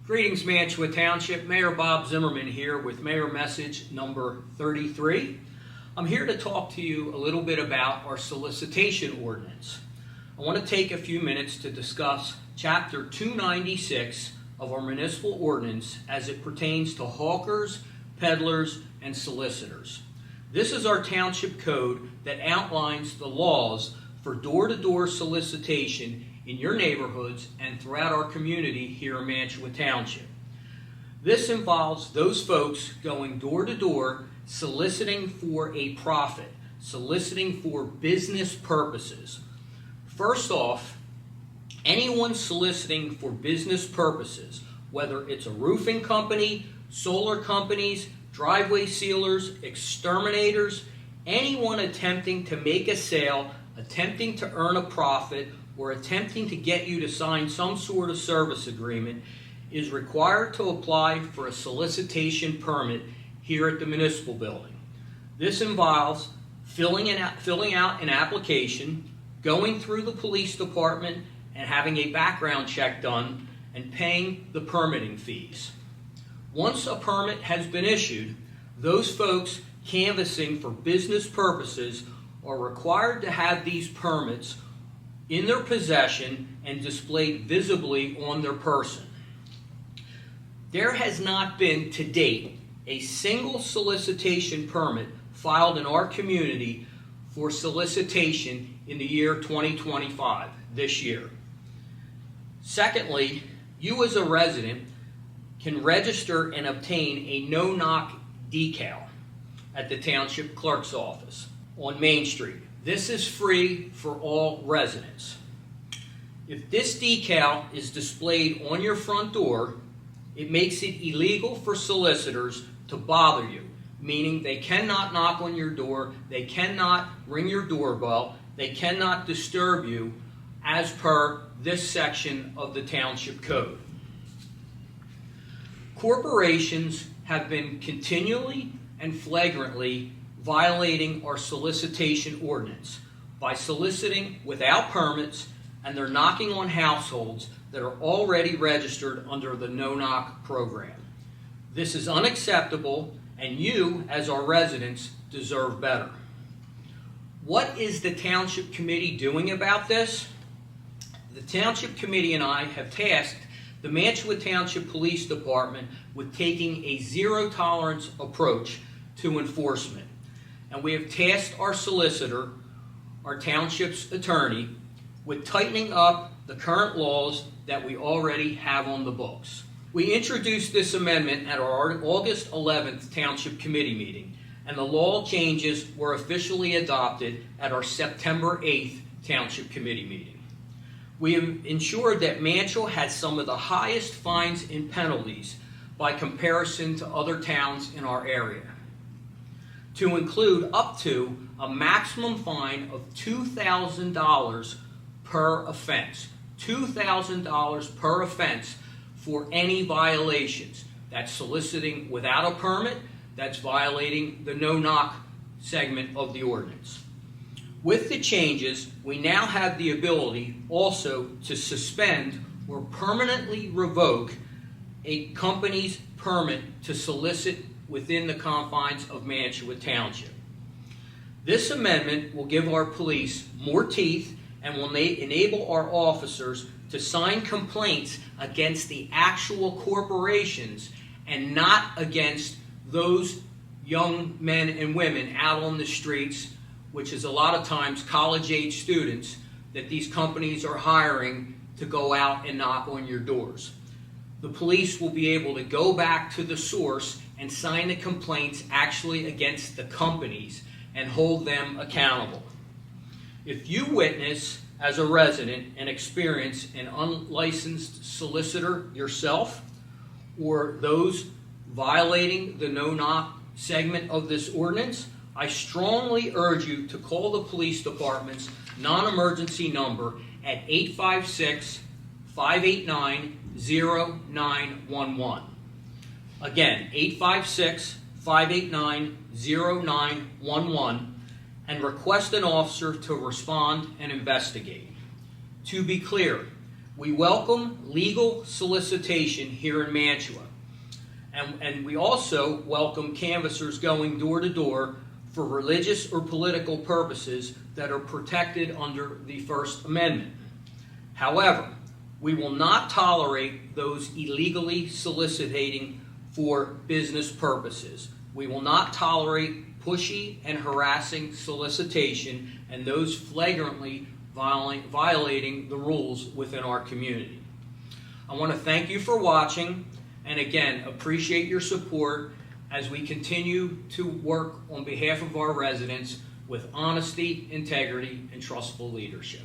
Greetings, Mantua Township. Mayor Bob Zimmerman here with Mayor Message number 33. I'm here to talk to you a little bit about our solicitation ordinance. I want to take a few minutes to discuss Chapter 296 of our municipal ordinance as it pertains to hawkers, peddlers, and solicitors. This is our township code that outlines the laws for door-to-door solicitation in your neighborhoods and throughout our community here in Mantua Township. This involves those folks going door-to-door soliciting for a profit, soliciting for business purposes. First off, anyone soliciting for business purposes, whether it's a roofing company, solar companies, driveway sealers, exterminators, anyone attempting to make a sale, attempting to earn a profit, or attempting to get you to sign some sort of service agreement is required to apply for a solicitation permit here at the municipal building. This involves filling out an application, going through the police department and having a background check done, and paying the permitting fees. Once a permit has been issued, those folks canvassing for business purposes are required to have these permits in their possession and displayed visibly on their person. There has not been to date a single solicitation permit filed in our community for solicitation in the year 2025, this year. Secondly, you as a resident can register and obtain a no-knock decal at the Township Clerk's office on Main Street. This is free for all residents. If this decal is displayed on your front door, it makes it illegal for solicitors to bother you, meaning they cannot knock on your door, they cannot ring your doorbell, they cannot disturb you as per this section of the Township Code. Corporations have been continually and flagrantly violating our solicitation ordinance by soliciting without permits, and they're knocking on households that are already registered under the no-knock program. This is unacceptable, and you, as our residents, deserve better. What is the Township Committee doing about this? The Township Committee and I have tasked the Mantua Township Police Department with taking a zero-tolerance approach to enforcement. And we have tasked our solicitor, our township's attorney, with tightening up the current laws that we already have on the books. We introduced this amendment at our August 11th Township Committee meeting, and the law changes were officially adopted at our September 8th Township Committee meeting. We have ensured that Mantua has some of the highest fines and penalties by comparison to other towns in our area, to include up to a maximum fine of $2,000 per offense. $2,000 per offense for any violations. That's soliciting without a permit, that's violating the no-knock segment of the ordinance. With the changes, we now have the ability also to suspend or permanently revoke a company's permit to solicit within the confines of Mantua Township. This amendment will give our police more teeth and will enable our officers to sign complaints against the actual corporations and not against those young men and women out on the streets, which is a lot of times college-age students that these companies are hiring to go out and knock on your doors. The police will be able to go back to the source and sign the complaints actually against the companies and hold them accountable. If you witness as a resident and experience an unlicensed solicitor yourself, or those violating the no-knock segment of this ordinance, I strongly urge you to call the police department's non-emergency number at 856-589-0911. Again, 856-589-0911, and request an officer to respond and investigate. To be clear, We welcome legal solicitation here in Mantua. And we also welcome canvassers going door to door for religious or political purposes that are protected under the First Amendment. However, we will not tolerate those illegally soliciting for business purposes. We will not tolerate pushy and harassing solicitation and those flagrantly violating the rules within our community. I want to thank you for watching, and again, appreciate your support as we continue to work on behalf of our residents with honesty, integrity, and trustful leadership.